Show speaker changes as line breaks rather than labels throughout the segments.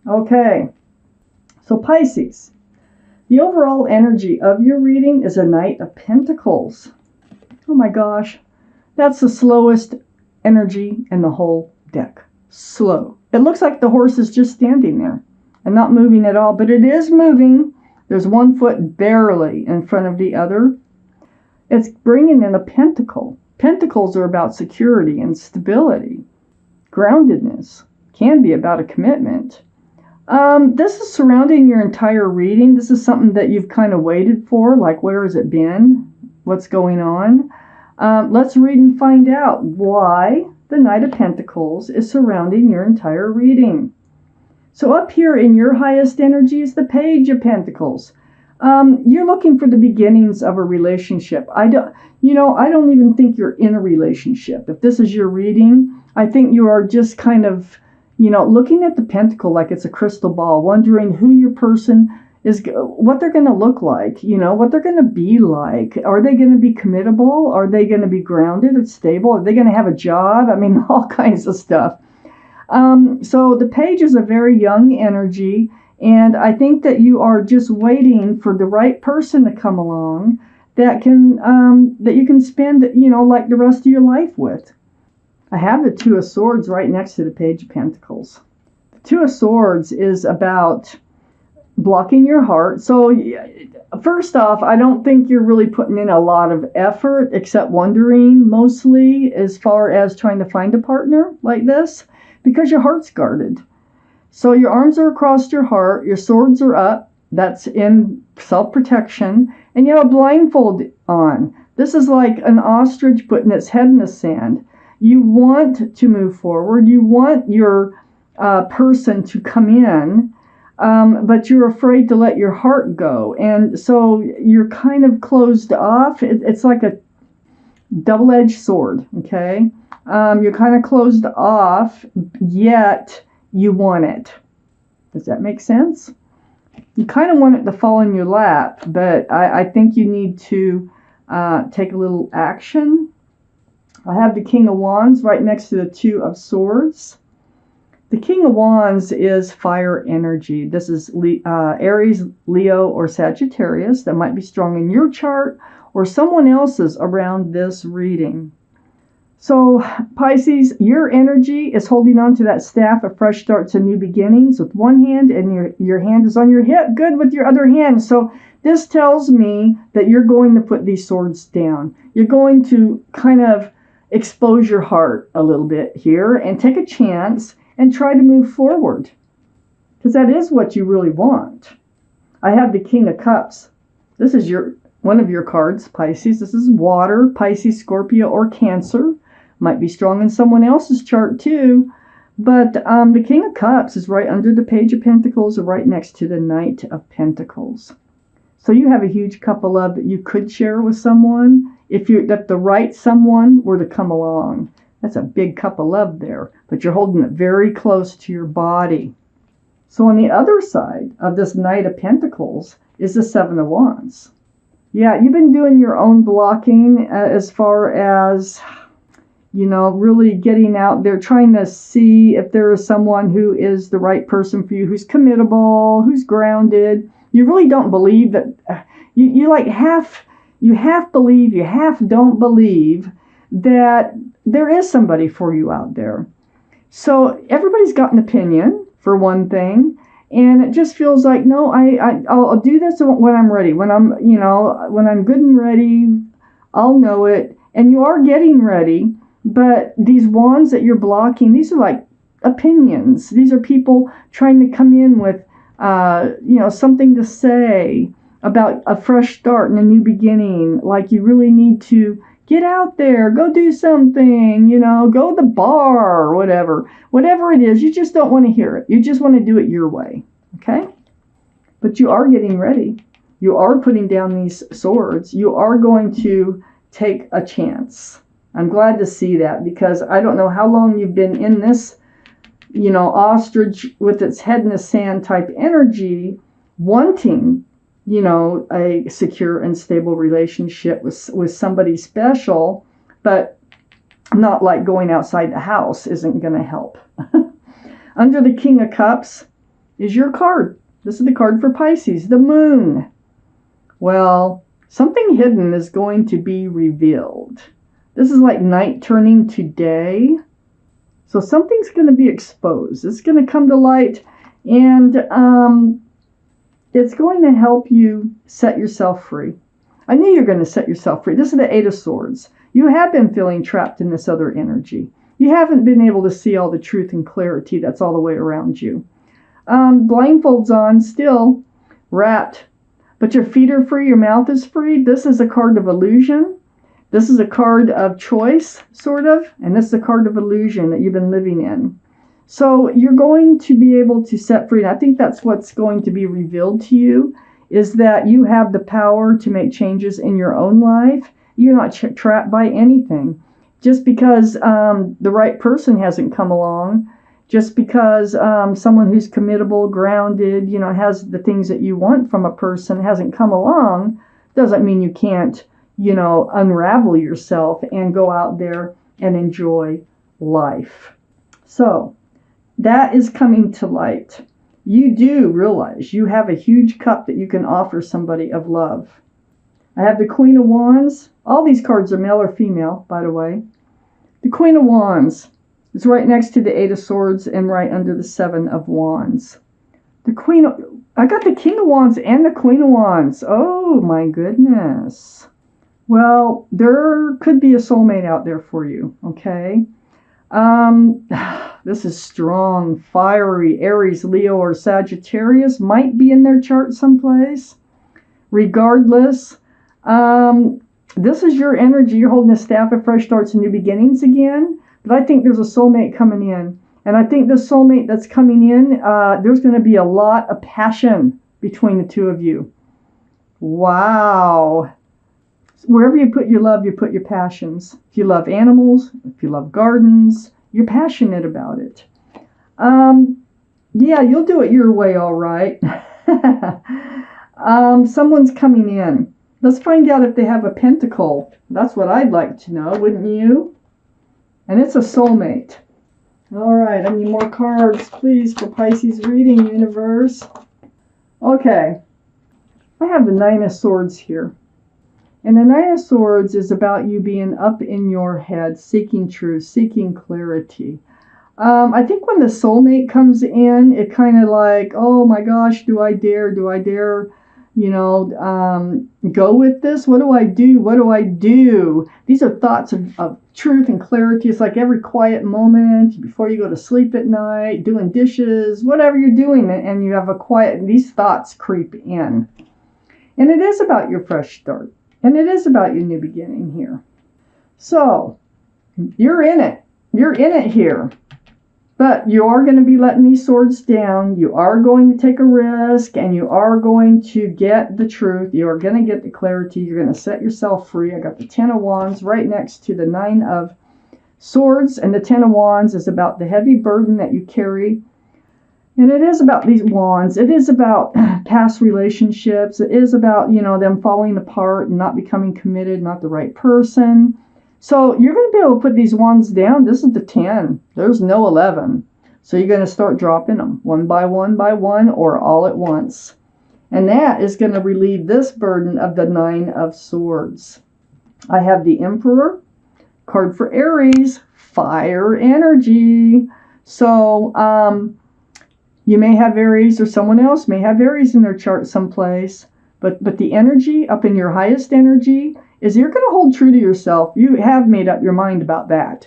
Okay, so Pisces, the overall energy of your reading is a Knight of Pentacles. Oh my gosh, that's the slowest energy in the whole deck. Slow. It looks like the horse is just standing there and not moving at all, but it is moving. There's one foot barely in front of the other. It's bringing in a pentacle. Pentacles are about security and stability. Groundedness can be about a commitment. This is surrounding your entire reading. This is something that you've kind of waited for, like where has it been? What's going on? Let's read and find out why the Knight of Pentacles is surrounding your entire reading. So up here in your highest energy is the Page of Pentacles. You're looking for the beginnings of a relationship. I don't even think you're in a relationship. If this is your reading, I think you are just kind of, looking at the pentacle like it's a crystal ball, wondering who your person is, what they're going to look like, what they're going to be like. Are they going to be committable? Are they going to be grounded and stable? Are they going to have a job? I mean, all kinds of stuff. So the Page is a very young energy, and I think that you are just waiting for the right person to come along that you can spend, like the rest of your life with. I have the Two of Swords right next to the Page of Pentacles. The Two of Swords is about blocking your heart. So first off, I don't think you're really putting in a lot of effort, except wondering mostly as far as trying to find a partner like this, because your heart's guarded. So your arms are across your heart, your swords are up, that's in self-protection, and you have a blindfold on. This is like an ostrich putting its head in the sand. You want to move forward, you want your person to come in, but you're afraid to let your heart go. And so you're kind of closed off. It's like a double-edged sword, okay? You're kind of closed off, yet you want it. Does that make sense? You kind of want it to fall in your lap, but I think you need to take a little action. I have the King of Wands right next to the Two of Swords. The King of Wands is fire energy. This is Aries, Leo, or Sagittarius. That might be strong in your chart or someone else's around this reading. So Pisces, your energy is holding on to that staff of fresh starts and new beginnings with one hand, and your hand is on your hip. Good with your other hand. So this tells me that you're going to put these swords down. You're going to kind of expose your heart a little bit here and take a chance and try to move forward, because that is what you really want. I have the King of Cups. This is one of your cards, Pisces. This is water, Pisces, Scorpio, or Cancer. Might be strong in someone else's chart too. But the King of Cups is right under the Page of Pentacles or right next to the Knight of Pentacles. So you have a huge cup of love that you could share with someone if the right someone were to come along. That's a big cup of love there, but you're holding it very close to your body. So on the other side of this Knight of Pentacles is the Seven of Wands. Yeah, you've been doing your own blocking as far as, really getting out there, trying to see if there is someone who is the right person for you, who's committable, who's grounded. You really don't believe that, you half believe, you half don't believe that there is somebody for you out there. So everybody's got an opinion, for one thing, and it just feels like, no, I'll do this when I'm ready. When I'm good and ready, I'll know it. And you are getting ready, but these wands that you're blocking, these are like opinions. These are people trying to come in with, something to say about a fresh start and a new beginning. Like you really need to get out there, go do something, go to the bar or whatever. Whatever it is, you just don't want to hear it. You just want to do it your way, okay? But you are getting ready. You are putting down these swords. You are going to take a chance. I'm glad to see that, because I don't know how long you've been in this, ostrich with its head in the sand type energy, wanting a secure and stable relationship with somebody special, but not like going outside the house isn't going to help. Under the King of Cups, is your card. This is the card for Pisces, the moon. Well, something hidden is going to be revealed. This is like night turning to day. So something's going to be exposed. It's going to come to light, and it's going to help you set yourself free. I knew you were going to set yourself free. This is the Eight of Swords. You have been feeling trapped in this other energy. You haven't been able to see all the truth and clarity that's all the way around you. Blindfolds on, still wrapped, but your feet are free, your mouth is free. This is a card of illusion. This is a card of choice, sort of, and this is a card of illusion that you've been living in. So you're going to be able to set free, and I think that's what's going to be revealed to you, is that you have the power to make changes in your own life. You're not trapped by anything. Just because the right person hasn't come along, just because someone who's committable, grounded, has the things that you want from a person hasn't come along, doesn't mean you can't, unravel yourself and go out there and enjoy life. So that is coming to light. You do realize you have a huge cup that you can offer somebody of love. I have the Queen of Wands. All these cards are male or female, by the way. The Queen of Wands is right next to the Eight of Swords and right under the Seven of Wands. I got the King of Wands and the Queen of Wands. Oh my goodness. Well, there could be a soulmate out there for you, okay? This is strong, fiery. Aries, Leo, or Sagittarius might be in their chart someplace. Regardless, this is your energy. You're holding the staff of fresh starts and new beginnings again. But I think there's a soulmate coming in. And I think the soulmate that's coming in, there's going to be a lot of passion between the two of you. Wow. Wherever you put your love, you put your passions. If you love animals, if you love gardens, you're passionate about it. Yeah, you'll do it your way, all right. Someone's coming in. Let's find out if they have a pentacle. That's what I'd like to know, wouldn't you? And it's a soulmate. All right, I need more cards, please, for Pisces reading, universe. Okay, I have the Nine of Swords here. And the Nine of Swords is about you being up in your head, seeking truth, seeking clarity. I think when the soulmate comes in, it kind of like, oh my gosh, do I dare, go with this? What do I do? What do I do? These are thoughts of truth and clarity. It's like every quiet moment before you go to sleep at night, doing dishes, whatever you're doing, and you have these thoughts creep in. And it is about your fresh start. And it is about your new beginning here. So, you're in it. You're in it here. But you are going to be letting these swords down. You are going to take a risk, and you are going to get the truth. You are going to get the clarity. You're going to set yourself free. I got the Ten of Wands right next to the Nine of Swords, and the Ten of Wands is about the heavy burden that you carry. And it is about these wands. It is about past relationships. It is about, them falling apart and not becoming committed, not the right person. So you're going to be able to put these wands down. This is the 10. There's no 11. So you're going to start dropping them one by one or all at once. And that is going to relieve this burden of the Nine of Swords. I have the Emperor, card for Aries, fire energy. So, you may have Aries, or someone else may have Aries in their chart someplace, but the energy up in your highest energy is you're going to hold true to yourself. You have made up your mind about that.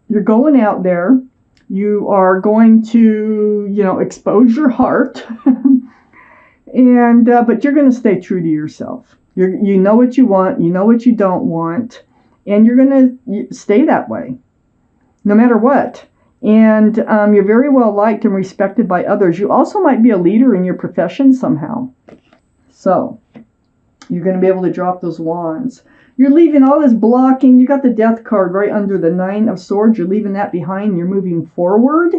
You're going out there. You are going to, expose your heart, and but you're going to stay true to yourself. You know what you want. You know what you don't want, and you're going to stay that way, no matter what. And you're very well liked and respected by others. You also might be a leader in your profession somehow. So you're going to be able to drop those wands. You're leaving all this blocking. You got the Death card right under the Nine of Swords. You're leaving that behind. You're moving forward.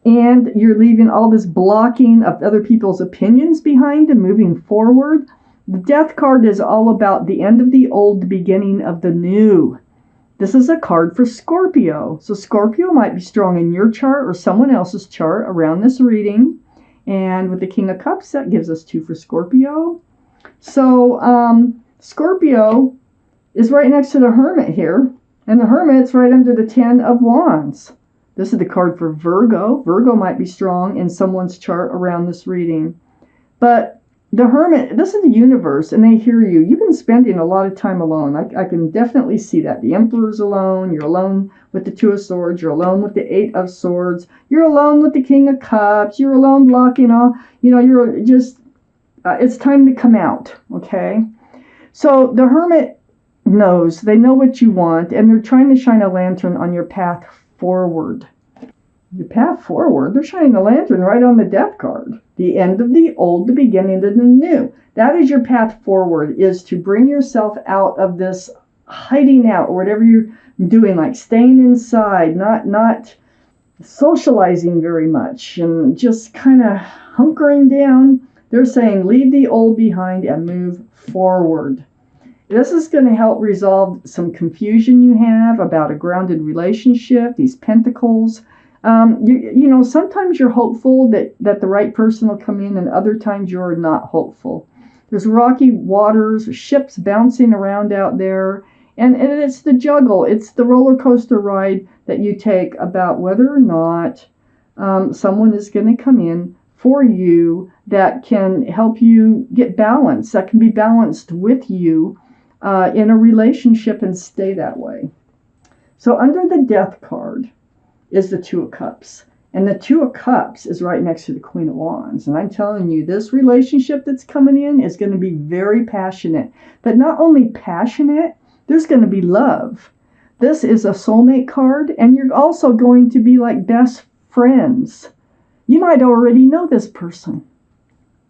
And you're leaving all this blocking of other people's opinions behind and moving forward. The Death card is all about the end of the old, the beginning of the new. This is a card for Scorpio. So Scorpio might be strong in your chart or someone else's chart around this reading. And with the King of Cups, that gives us 2 for Scorpio. So Scorpio is right next to the Hermit here. And the Hermit's right under the 10 of Wands. This is the card for Virgo. Virgo might be strong in someone's chart around this reading. But the Hermit, this is the universe, and they hear you. You've been spending a lot of time alone. I can definitely see that. The Emperor's alone. You're alone with the 2 of Swords. You're alone with the 8 of Swords. You're alone with the King of Cups. You're alone blocking all. You're just, it's time to come out, okay? So the Hermit knows. They know what you want, and they're trying to shine a lantern on your path forward. Your path forward? They're shining a lantern right on the Death card. The end of the old, the beginning of the new. That is your path forward, is to bring yourself out of this hiding out, or whatever you're doing, like staying inside, not socializing very much, and just kind of hunkering down. They're saying, leave the old behind and move forward. This is going to help resolve some confusion you have about a grounded relationship, these pentacles. Sometimes you're hopeful that the right person will come in, and other times you're not hopeful. There's rocky waters, ships bouncing around out there, and it's the juggle. It's the roller coaster ride that you take about whether or not someone is going to come in for you that can help you get balanced, that can be balanced with you in a relationship and stay that way. So under the Death card is the 2 of Cups. And the 2 of Cups is right next to the Queen of Wands. And I'm telling you, this relationship that's coming in is going to be very passionate. But not only passionate, there's going to be love. This is a soulmate card, and you're also going to be like best friends. You might already know this person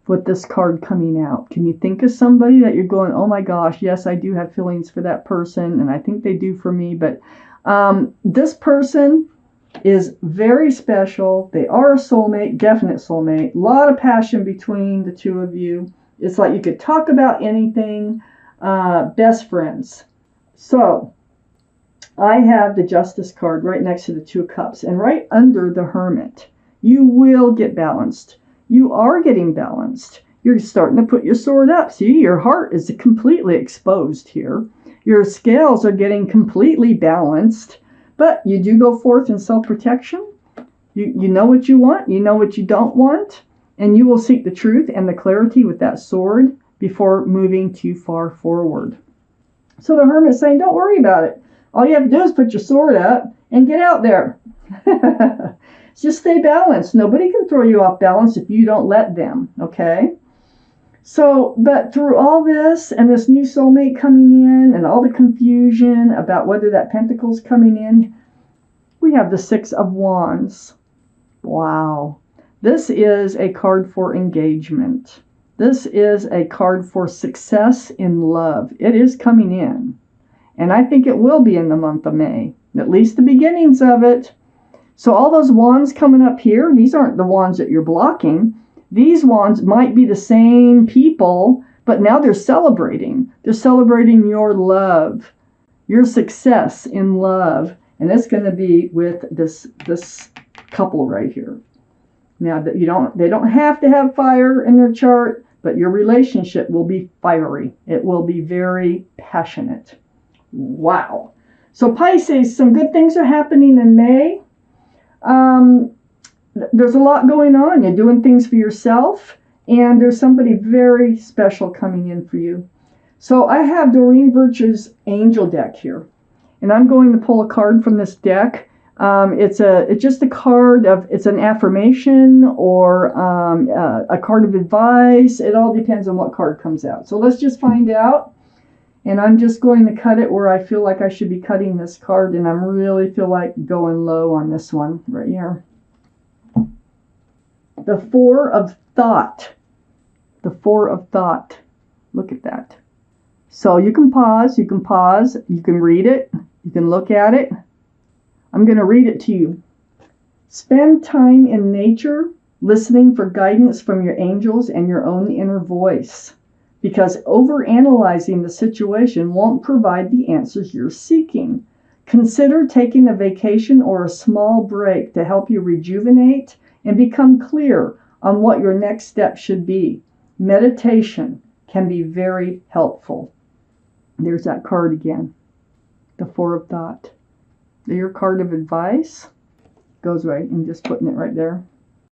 with this card coming out. Can you think of somebody that you're going, oh my gosh, yes, I do have feelings for that person, and I think they do for me. But this person is very special. They are a soulmate, definite soulmate. A lot of passion between the 2 of you. It's like you could talk about anything. Best friends. So I have the Justice card right next to the 2 of Cups, and right under the Hermit. You will get balanced. You are getting balanced. You're starting to put your sword up. See, your heart is completely exposed here. Your scales are getting completely balanced. But you do go forth in self-protection. You know what you want. You know what you don't want. And you will seek the truth and the clarity with that sword before moving too far forward. So the Hermit's saying, don't worry about it. All you have to do is put your sword up and get out there. Just stay balanced. Nobody can throw you off balance if you don't let them, okay? So, but through all this and this new soulmate coming in and all the confusion about whether that pentacle's coming in, we have the 6 of Wands. Wow. This is a card for engagement. This is a card for success in love. It is coming in. And I think it will be in the month of May, at least the beginnings of it. So all those wands coming up here, these aren't the wands that you're blocking. These wands might be the same people, but now they're celebrating. They're celebrating your love, your success in love. And it's going to be with this couple right here. Now, that they don't have to have fire in their chart, but your relationship will be fiery. It will be very passionate. Wow. So Pisces, some good things are happening in May. There's a lot going on. You're doing things for yourself, and there's somebody very special coming in for you. So I have Doreen Virtue's Angel deck here, and I'm going to pull a card from this deck. It's just a card of, it's an affirmation or a card of advice. It all depends on what card comes out. So let's just find out. And I'm just going to cut it where I feel like I should be cutting this card, and I really feel like going low on this one right here. The 4 of Thought. The 4 of Thought. Look at that. So you can pause, you can read it, you can look at it. I'm going to read it to you. Spend time in nature, listening for guidance from your angels and your own inner voice, because overanalyzing the situation won't provide the answers you're seeking. Consider taking a vacation or a small break to help you rejuvenate and become clear on what your next step should be. Meditation can be very helpful. There's that card again, the Four of Thought. Your card of advice goes right, and just putting it right there.